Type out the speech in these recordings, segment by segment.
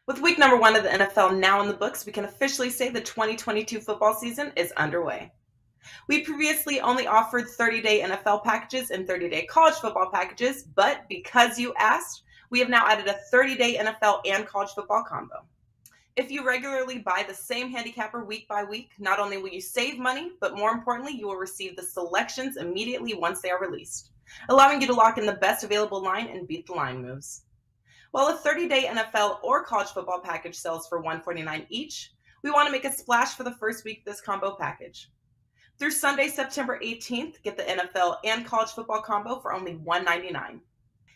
With week number 1 of the NFL now in the books, we can officially say the 2022 football season is underway. We previously only offered 30-day NFL packages and 30-day college football packages, but because you asked, we have now added a 30-day NFL and college football combo. If you regularly buy the same handicapper week by week, not only will you save money, but more importantly, you will receive the selections immediately once they are released, allowing you to lock in the best available line and beat the line moves. While a 30-day NFL or college football package sells for $149 each, we want to make a splash for the first week of this combo package. Through Sunday, September 18th, get the NFL and college football combo for only $199.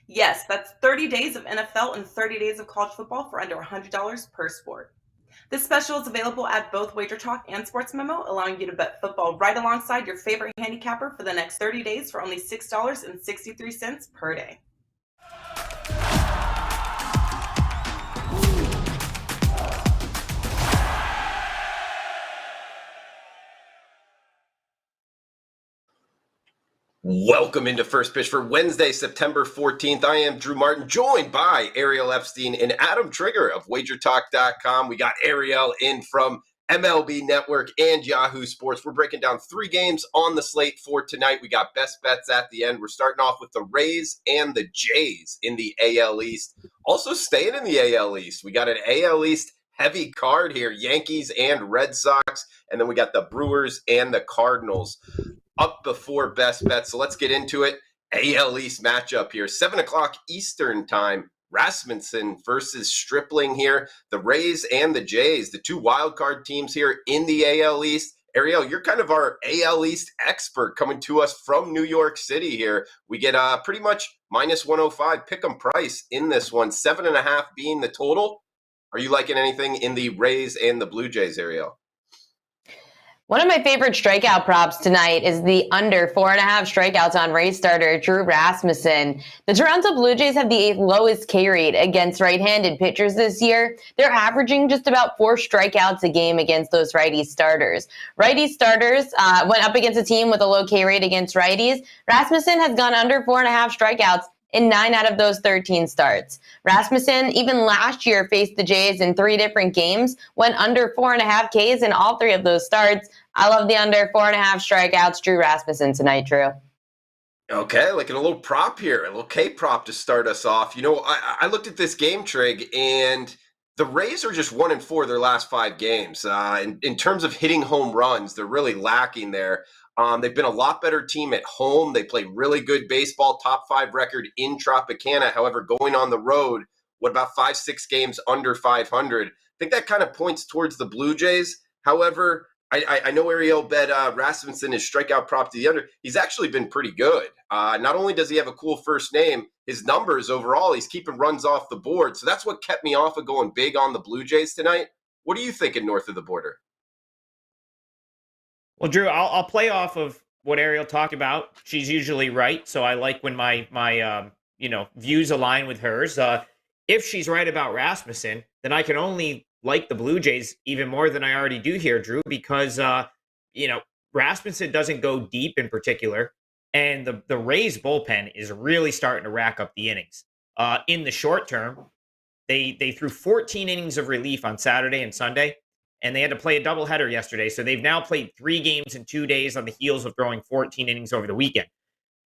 Yes, that's 30 days of NFL and 30 days of college football for under $100 per sport. This special is available at both WagerTalk and Sports Memo, allowing you to bet football right alongside your favorite handicapper for the next 30 days for only $6.63 per day. Welcome into First Pitch for Wednesday, September 14th. I am Drew Martin, joined by Ariel Epstein and Adam Trigger of WagerTalk.com. We got Ariel in from MLB Network and Yahoo Sports. We're breaking down 3 games on the slate for tonight. We got best bets at the end. We're starting off with the Rays and the Jays in the AL East. Also staying in the AL East, we got an AL East heavy card here, Yankees and Red Sox, and then we got the Brewers and the Cardinals up before best bet. So let's get into it. AL East matchup here, 7 o'clock Eastern time. Rasmussen versus Stripling here. The Rays and the Jays, the 2 wildcard teams here in the AL East. Ariel, you're kind of our AL East expert coming to us from New York City here. We get pretty much minus 105 pick'em price in this one, 7.5 being the total. Are you liking anything in the Rays and the Blue Jays, Ariel? One of my favorite strikeout props tonight is the under 4.5 strikeouts on Rays starter Drew Rasmussen. The Toronto Blue Jays have the 8th lowest K rate against right-handed pitchers this year. They're averaging just about 4 strikeouts a game against those righty starters. Righty starters went up against a team with a low K rate against righties. Rasmussen has gone under 4.5 strikeouts in 9 out of those 13 starts. Rasmussen, even last year, faced the Jays in 3 different games, went under 4.5 Ks in all 3 of those starts. I love the under 4.5 strikeouts, Drew Rasmussen tonight, Drew. Okay, like a little prop here, a little K prop to start us off. You know, I looked at this game, Trig, and the Rays are just 1-4 their last 5 games. In terms of hitting home runs, they're really lacking there. They've been a lot better team at home. They play really good baseball, top 5 record in Tropicana. However, going on the road, what about 5-6 games under 500? I think that kind of points towards the Blue Jays. However, I know Ariel bet Rasmussen is strikeout prop to the under. He's actually been pretty good. Not only does he have a cool first name, his numbers overall, he's keeping runs off the board. So that's what kept me off of going big on the Blue Jays tonight. What are you thinking north of the border? Well, Drew, I'll play off of what Ariel talked about. She's usually right, so I like when my views align with hers. If she's right about Rasmussen, then I can only like the Blue Jays even more than I already do here, Drew, because Rasmussen doesn't go deep in particular, and the Rays bullpen is really starting to rack up the innings. In the short term, they threw 14 innings of relief on Saturday and Sunday, and they had to play a doubleheader yesterday. So they've now played 3 games in 2 days on the heels of throwing 14 innings over the weekend.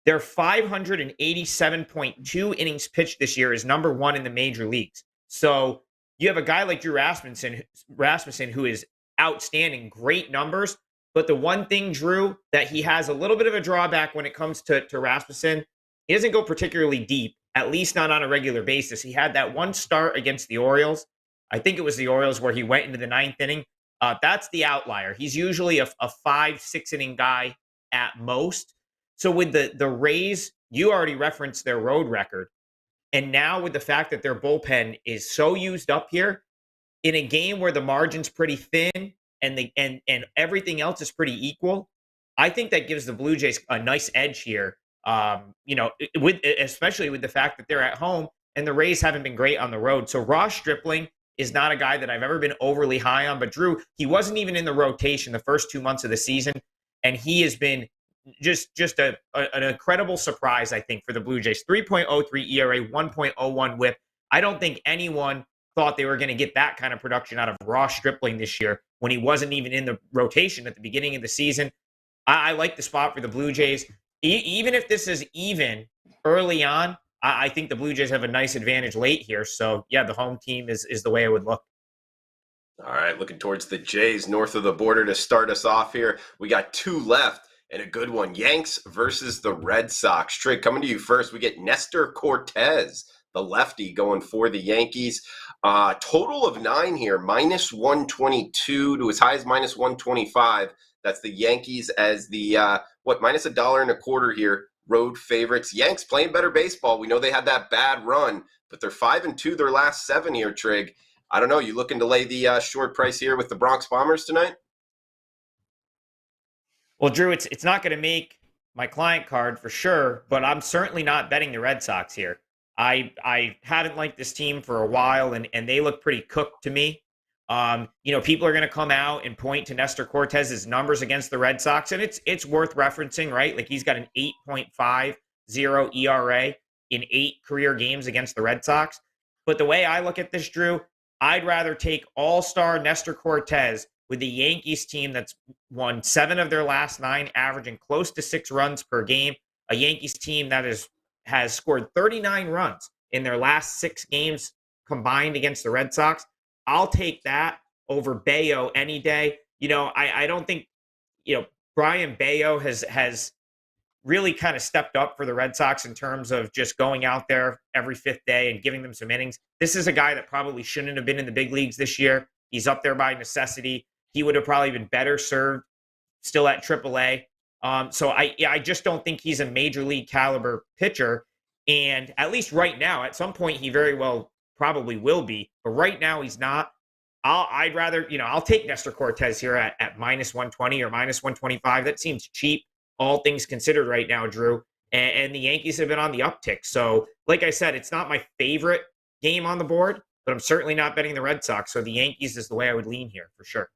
Their 587.2 innings pitched this year is number 1 in the major leagues. So you have a guy like Drew Rasmussen who is outstanding, great numbers. But the one thing, Drew, that he has a little bit of a drawback when it comes to Rasmussen, he doesn't go particularly deep, at least not on a regular basis. He had that one start against the Orioles. I think it was the Orioles where he went into the 9th inning. That's the outlier. He's usually a 5-6 inning guy at most. So with the Rays, you already referenced their road record. And now with the fact that their bullpen is so used up here, in a game where the margin's pretty thin and everything else is pretty equal, I think that gives the Blue Jays a nice edge here. Especially with the fact that they're at home and the Rays haven't been great on the road. So Ross Stripling is not a guy that I've ever been overly high on. But Drew, he wasn't even in the rotation the first 2 months of the season, and he has been just an incredible surprise, I think, for the Blue Jays. 3.03 ERA, 1.01 WHIP. I don't think anyone thought they were going to get that kind of production out of Ross Stripling this year when he wasn't even in the rotation at the beginning of the season. I like the spot for the Blue Jays. Even if this is even early on, I think the Blue Jays have a nice advantage late here. So, yeah, the home team is the way I would look. All right, looking towards the Jays north of the border to start us off here. We got two left and a good one. Yanks versus the Red Sox. Trig, coming to you first, we get Nestor Cortez, the lefty, going for the Yankees. Total of 9 here, minus 122 to as high as minus 125. That's the Yankees as the, minus $1.25 here. Road favorites. Yanks playing better baseball. We know they had that bad run, but they're 5-2 their last 7 here, Trig. I don't know. You looking to lay the short price here with the Bronx Bombers tonight? Well, Drew, it's not going to make my client card for sure, but I'm certainly not betting the Red Sox here. I haven't liked this team for a while, and they look pretty cooked to me. People are going to come out and point to Nestor Cortez's numbers against the Red Sox, and it's worth referencing, right? Like, he's got an 8.50 ERA in 8 career games against the Red Sox. But the way I look at this, Drew, I'd rather take all-star Nestor Cortez with the Yankees team that's won 7 of their last 9, averaging close to 6 runs per game. A Yankees team that has scored 39 runs in their last 6 games combined against the Red Sox. I'll take that over Bayo any day. I don't think, Brian Bayo has really kind of stepped up for the Red Sox in terms of just going out there every 5th day and giving them some innings. This is a guy that probably shouldn't have been in the big leagues this year. He's up there by necessity. He would have probably been better served still at AAA. So I just don't think he's a major league caliber pitcher. And at least right now, at some point, he very well probably will be. But right now, he's not. I'd rather, I'll take Nestor Cortez here at minus 120 or minus 125. That seems cheap, all things considered right now, Drew. And the Yankees have been on the uptick. So, like I said, it's not my favorite game on the board, but I'm certainly not betting the Red Sox. So the Yankees is the way I would lean here for sure.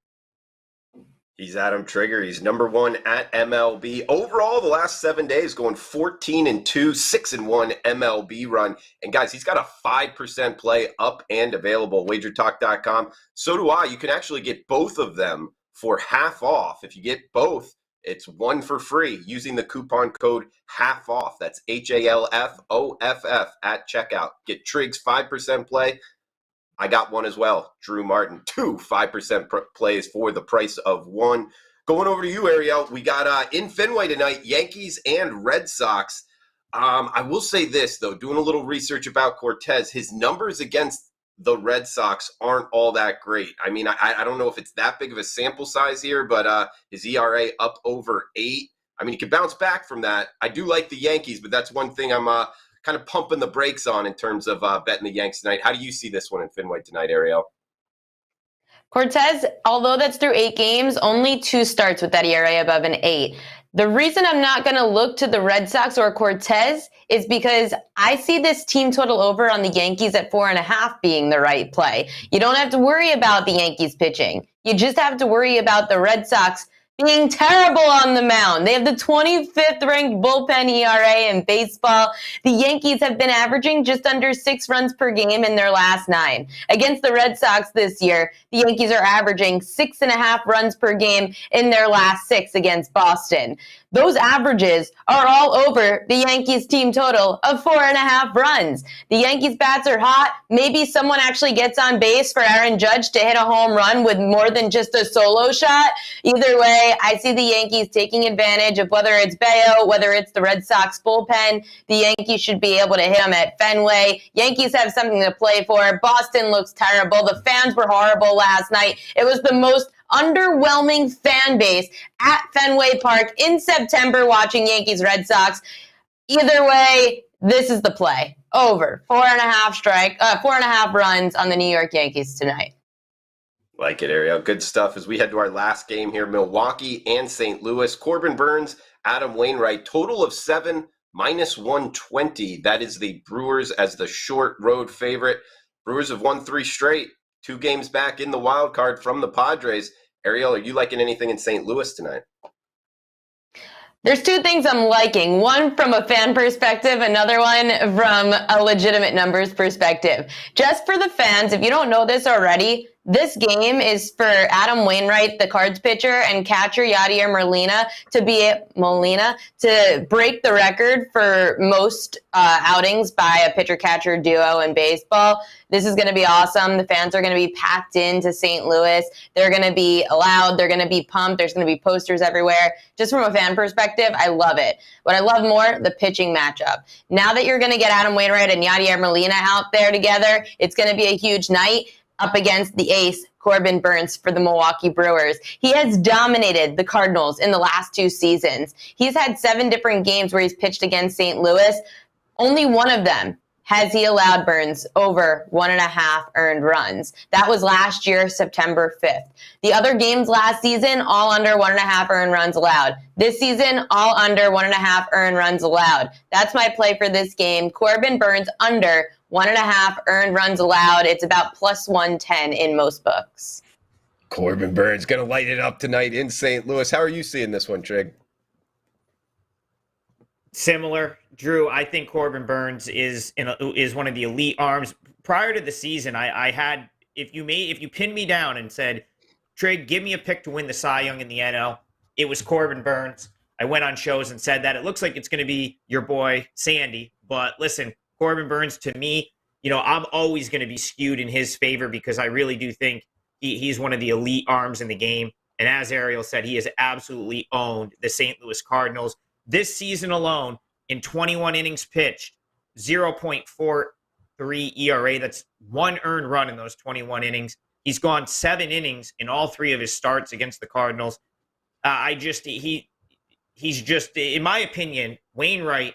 He's Adam Trigger. He's number 1 at MLB. Overall, the last 7 days going 14-2, 6-1 MLB run. And guys, he's got a 5% play up and available. WagerTalk.com. So do I. You can actually get both of them for half off. If you get both, it's 1 for free using the coupon code half off. That's HALFOFF at checkout. Get Trig's 5% play. I got 1 as well. Drew Martin, 2 5% plays for the price of 1. Going over to you, Ariel. We got in Fenway tonight, Yankees and Red Sox. I will say this, though, doing a little research about Cortez, his numbers against the Red Sox aren't all that great. I mean, I don't know if it's that big of a sample size here, but his ERA up over 8. I mean, he could bounce back from that. I do like the Yankees, but that's one thing I'm kind of pumping the brakes on in terms of betting the Yanks tonight. How do you see this one in Fenway tonight, Ariel? Cortez, although that's through 8 games, only 2 starts with that ERA above an 8. The reason I'm not going to look to the Red Sox or Cortez is because I see this team total over on the Yankees at 4.5 being the right play. You don't have to worry about the Yankees pitching. You just have to worry about the Red Sox being terrible on the mound. They have the 25th ranked bullpen ERA in baseball. The Yankees have been averaging just under 6 runs per game in their last 9. Against the Red Sox this year, the Yankees are averaging 6.5 runs per game in their last 6 against Boston. Those averages are all over the Yankees team total of 4.5 runs. The Yankees bats are hot. Maybe someone actually gets on base for Aaron Judge to hit a home run with more than just a solo shot. Either way, I see the Yankees taking advantage of whether it's Bayo, whether it's the Red Sox bullpen. The Yankees should be able to hit them at Fenway. Yankees have something to play for. Boston looks terrible. The fans were horrible last night. It was the most underwhelming fan base at Fenway Park in September watching Yankees Red Sox. Either way, this is the play. Over 4.5 runs on the New York Yankees tonight. Like it, Ariel. Good stuff. As we head to our last game here, Milwaukee and St. Louis. Corbin Burns, Adam Wainwright, total of 7, minus 120. That is the Brewers as the short road favorite. Brewers have won 3 straight. 2 games back in the wild card from the Padres. Ariel, are you liking anything in St. Louis tonight? There's two things I'm liking. One from a fan perspective, another one from a legitimate numbers perspective. Just for the fans, if you don't know this already, this game is for Adam Wainwright, the Cards pitcher, and catcher Yadier Molina to break the record for most outings by a pitcher-catcher duo in baseball. This is going to be awesome. The fans are going to be packed into St. Louis. They're going to be loud. They're going to be pumped. There's going to be posters everywhere. Just from a fan perspective, I love it. What I love more, the pitching matchup. Now that you're going to get Adam Wainwright and Yadier Molina out there together, it's going to be a huge night up against the ace, Corbin Burnes, for the Milwaukee Brewers. He has dominated the Cardinals in the last 2 seasons. He's had 7 different games where he's pitched against St. Louis. Only one of them has he allowed Burnes over 1.5 earned runs. That was last year, September 5th. The other games last season, all under 1.5 earned runs allowed. This season, all under 1.5 earned runs allowed. That's my play for this game. Corbin Burnes under 1.5 earned runs allowed. It's about plus 110 in most books. Corbin Burnes going to light it up tonight in St. Louis. How are you seeing this one, Trig? Similar, Drew. I think Corbin Burnes is one of the elite arms. Prior to the season, I had if you pinned me down and said, Trig, give me a pick to win the Cy Young in the NL, it was Corbin Burnes. I went on shows and said that. It looks like it's going to be your boy Sandy, but listen, Corbin Burnes, to me, I'm always going to be skewed in his favor because I really do think he's one of the elite arms in the game. And as Ariel said, he has absolutely owned the St. Louis Cardinals. This season alone, in 21 innings pitched, 0.43 ERA. That's 1 earned run in those 21 innings. He's gone 7 innings in all 3 of his starts against the Cardinals. He's just, in my opinion, Wainwright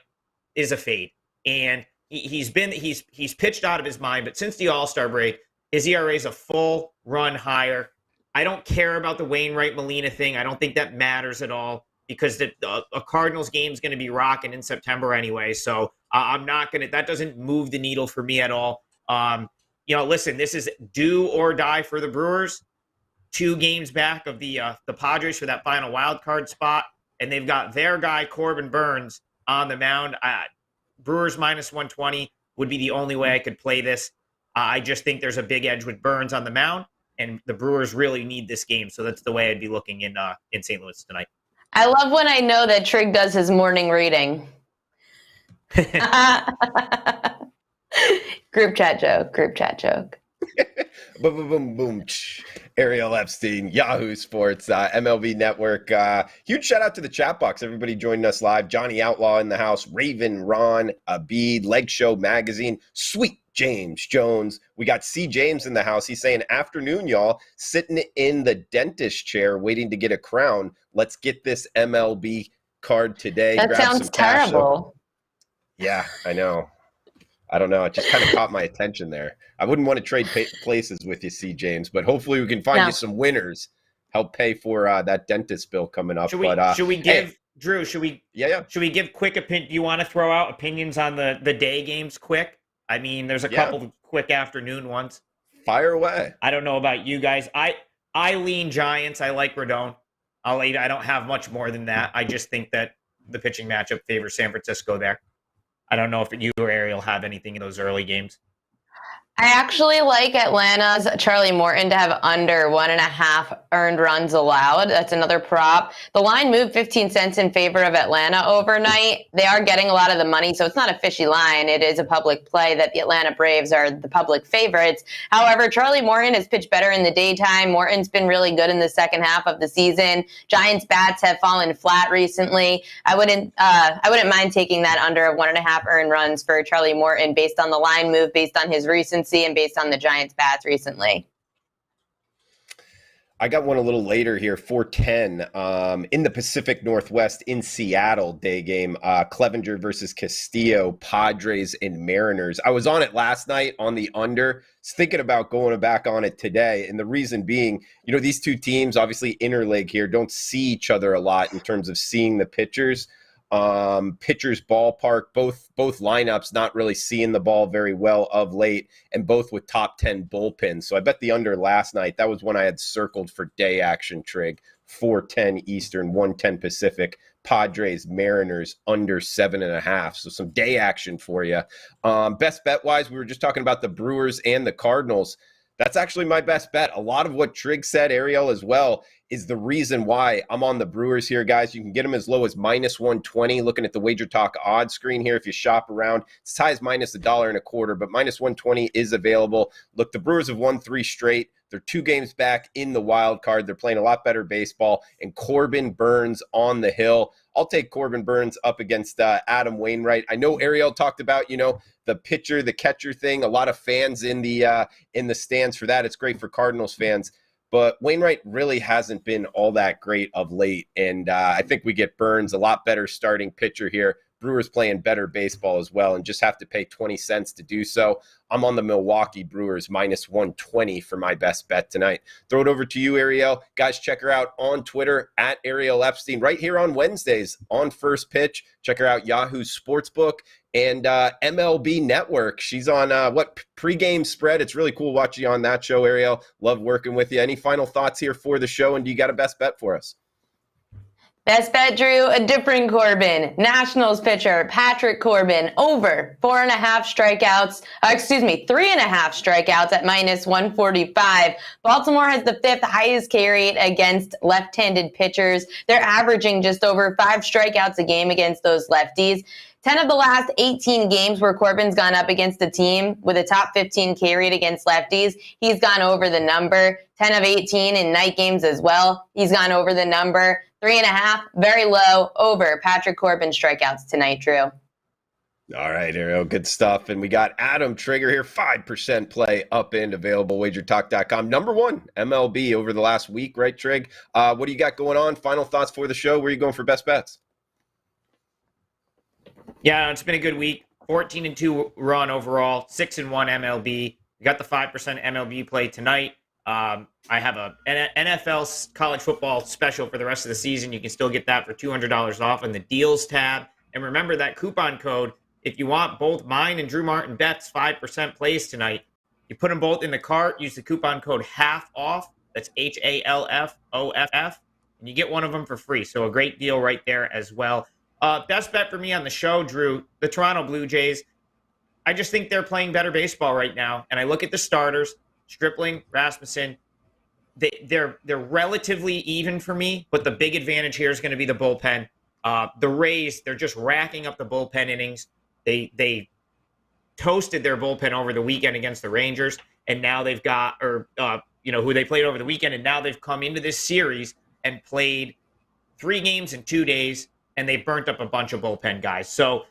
is a fade. And he's pitched out of his mind, but since the All-Star break, his ERA is a full run higher. I don't care about the Wainwright Molina thing. I don't think that matters at all because a Cardinals game is going to be rocking in September anyway. So that doesn't move the needle for me at all. Listen, this is do or die for the Brewers. 2 games back of the Padres for that final wild card spot, and they've got their guy Corbin Burnes on the mound. Brewers minus 120 would be the only way I could play this. I just think there's a big edge with Burnes on the mound, and the Brewers really need this game. So that's the way I'd be looking in St. Louis tonight. I love when I know that Trig does his morning reading. Group chat joke. Boom, boom, boom, boom. Ariel Epstein, Yahoo Sports, MLB Network. Huge shout out to the chat box. Everybody joining us live. Johnny Outlaw in the house. Raven, Ron, Abid, Leg Show Magazine. Sweet James Jones. We got C. James in the house. He's saying, afternoon, y'all. Sitting in the dentist chair waiting to get a crown. Let's get this MLB card today. That sounds terrible. Yeah, I know. I don't know. It just kind of caught my attention there. I wouldn't want to trade places with you, C. James, but hopefully we can find you some winners. Help pay for that dentist bill coming up. Should we give Drew? Should we give quick opinion? Do you want to throw out opinions on the day games quick? I mean, there's a couple of quick afternoon ones. Fire away. I don't know about you guys. I lean Giants. I like Rodon. I don't have much more than that. I just think that the pitching matchup favors San Francisco there. I don't know if you or Ariel have anything in those early games. I actually like Atlanta's Charlie Morton to have under 1.5 earned runs allowed. That's another prop. The line moved 15 cents in favor of Atlanta overnight. They are getting a lot of the money, so it's not a fishy line. It is a public play that the Atlanta Braves are the public favorites. However, Charlie Morton has pitched better in the daytime. Morton's been really good in the second half of the season. Giants bats have fallen flat recently. I wouldn't mind taking that under 1.5 earned runs for Charlie Morton based on the line move, based on his recent and based on the Giants bats recently. I got one a little later here, 4:10 in the Pacific Northwest in Seattle, day game, Clevenger versus Castillo, Padres and Mariners. I was on it last night on the under, thinking about going back on it today. And the reason being, these two teams, obviously interleague here, don't see each other a lot in terms of seeing the pitchers. Pitchers ballpark, both lineups not really seeing the ball very well of late, and both with top 10 bullpens. So I bet the under last night. That was one I had circled for day action, Trig. 4:10 Eastern, 1:10 Pacific. Padres, Mariners under 7.5. So some day action for you. Best bet wise, we were just talking about the Brewers and the Cardinals. That's actually my best bet. A lot of what Trig said, Ariel, as well, is the reason why I'm on the Brewers here, guys. You can get them as low as -120. Looking at the WagerTalk odds screen here, if you shop around, it's as high as -$1.25, but -120 is available. Look, the Brewers have won 3 straight. They're 2 games back in the wild card. They're playing a lot better baseball. And Corbin Burns on the hill. I'll take Corbin Burns up against Adam Wainwright. I know Ariel talked about, the pitcher, the catcher thing. A lot of fans in the stands for that. It's great for Cardinals fans. But Wainwright really hasn't been all that great of late. And I think we get Burns, a lot better starting pitcher here. Brewers playing better baseball as well and just have to pay 20 cents to do so. I'm on the Milwaukee Brewers -120 for my best bet tonight. Throw it over to you, Ariel. Guys, check her out on Twitter at Ariel Epstein, right here on Wednesdays on First Pitch. Check her out, Yahoo Sportsbook and MLB Network. She's on pregame spread. It's really cool watching you on that show, Ariel. Love working with you. Any final thoughts here for the show? And do you got a best bet for us? Best bet, Drew, a different Corbin. Nationals pitcher Patrick Corbin over 4.5 strikeouts. 3.5 strikeouts at -145. Baltimore has the 5th highest K rate against left-handed pitchers. They're averaging just over 5 strikeouts a game against those lefties. 10 of the last 18 games where Corbin's gone up against a team with a top 15 K rate against lefties, he's gone over the number. 10 of 18 in night games as well, he's gone over the number. 3.5, very low, over Patrick Corbin strikeouts tonight, Drew. All right, Ariel, good stuff. And we got Adam Trigger here, 5% play up and available, WagerTalk.com. Number 1 MLB over the last week, right, Trig? What do you got going on? Final thoughts for the show? Where are you going for best bets? Yeah, it's been a good week. 14-2 run overall, 6-1 MLB. We got the 5% MLB play tonight. I have a NFL college football special for the rest of the season. You can still get that for $200 off in the deals tab. And remember that coupon code, if you want both mine and Drew Martin bets 5% plays tonight, you put them both in the cart, use the coupon code HALFOFF, that's HALFOFF, and you get one of them for free. So a great deal right there as well. Best bet for me on the show, Drew, the Toronto Blue Jays. I just think they're playing better baseball right now. And I look at the starters, Stripling, Rasmussen, they're relatively even for me, but the big advantage here is going to be the bullpen. The Rays, they're just racking up the bullpen innings. They toasted their bullpen over the weekend against the Rangers, and now they've got, who they played over the weekend, and now they've come into this series and played 3 games in 2 days, and they burnt up a bunch of bullpen guys. So,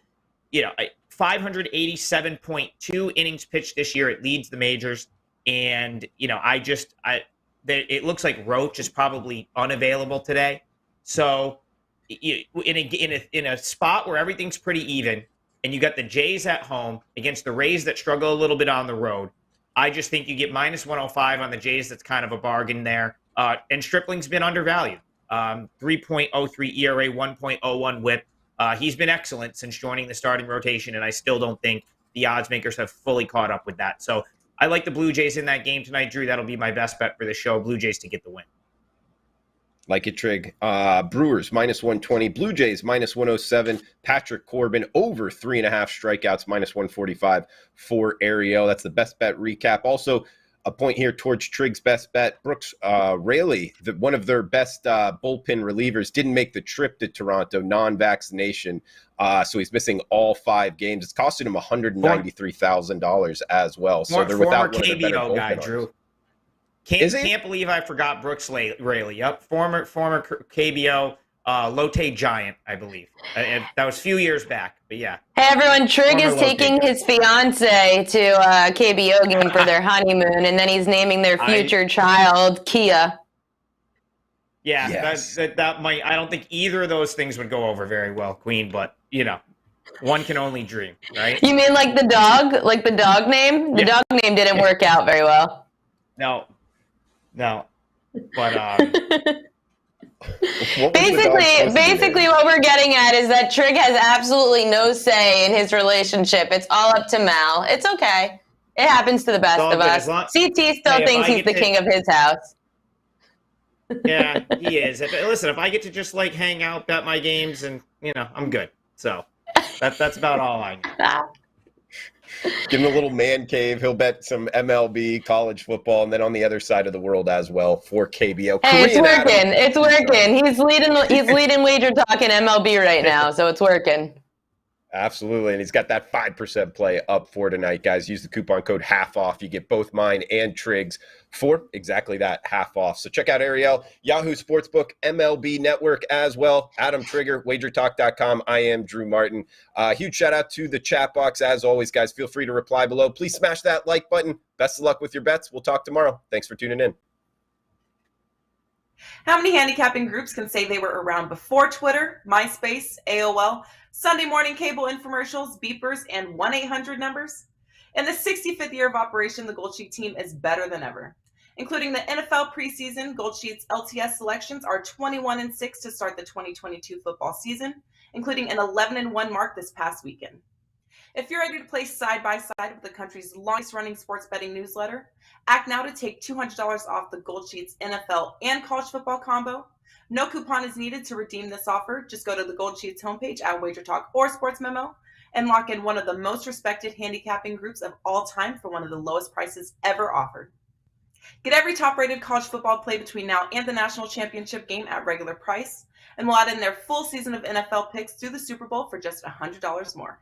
587.2 innings pitched this year. It leads the majors. And, it looks like Roach is probably unavailable today. So in a spot where everything's pretty even and you got the Jays at home against the Rays that struggle a little bit on the road, I just think you get -105 on the Jays. That's kind of a bargain there. And Stripling's been undervalued. 3.03 ERA, 1.01 whip. He's been excellent since joining the starting rotation, and I still don't think the odds makers have fully caught up with that. So I like the Blue Jays in that game tonight, Drew. That'll be my best bet for the show. Blue Jays to get the win. Like it, Trig. Brewers -120, Blue Jays -107, Patrick Corbin over 3.5 strikeouts, -145 for Ariel. That's the best bet recap. Also, a point here towards Trig's best bet. Brooks Raley, one of their best bullpen relievers, didn't make the trip to Toronto, non-vaccination. So he's missing all 5 games. It's costing him $193,000 as well. So they're without one of the better bullpen guy, arms. Drew. Can't believe I forgot Brooks Raley. Yep, former KBO Lotte Giant, I believe. That was a few years back, but yeah. Hey everyone, Trig is taking his fiance to a KBO game for their honeymoon, and then he's naming their future child Kia. Yeah, yes. that might. I don't think either of those things would go over very well, Queen. But one can only dream, right? You mean like the dog name? The dog name didn't work out very well. No. But basically what we're getting at is that Trig has absolutely no say in his relationship. It's all up to Mal. It's okay. It happens to the best of us. CT still thinks he's the king of his house. Yeah, he is. Listen, if I get to just like hang out, bet my games, and I'm good. So that's about all I need. Give him a little man cave. He'll bet some MLB, college football, and then on the other side of the world as well for KBO. Hey, it's Korean working. Adam. It's working. He's leading Wager Talk in MLB right now, so it's working. Absolutely. And he's got that 5% play up for tonight, guys. Use the coupon code HALF. You get both mine and Triggs for exactly that, half off. So check out Ariel, Yahoo Sportsbook, MLB Network as well. Adam Trigger, WagerTalk.com. I am Drew Martin. Huge shout out to the chat box. As always, guys, feel free to reply below. Please smash that like button. Best of luck with your bets. We'll talk tomorrow. Thanks for tuning in. How many handicapping groups can say they were around before Twitter, MySpace, AOL, Sunday morning cable infomercials, beepers, and 1-800 numbers? In the 65th year of operation, the Gold Sheet team is better than ever. Including the NFL preseason, Gold Sheet's LTS selections are 21-6 to start the 2022 football season, including an 11-1 mark this past weekend. If you're ready to play side by side with the country's longest running sports betting newsletter, act now to take $200 off the Gold Sheets NFL and college football combo. No coupon is needed to redeem this offer. Just go to the Gold Sheets homepage at WagerTalk or Sports Memo and lock in one of the most respected handicapping groups of all time for one of the lowest prices ever offered. Get every top-rated college football play between now and the national championship game at regular price, and we'll add in their full season of NFL picks through the Super Bowl for just $100 more.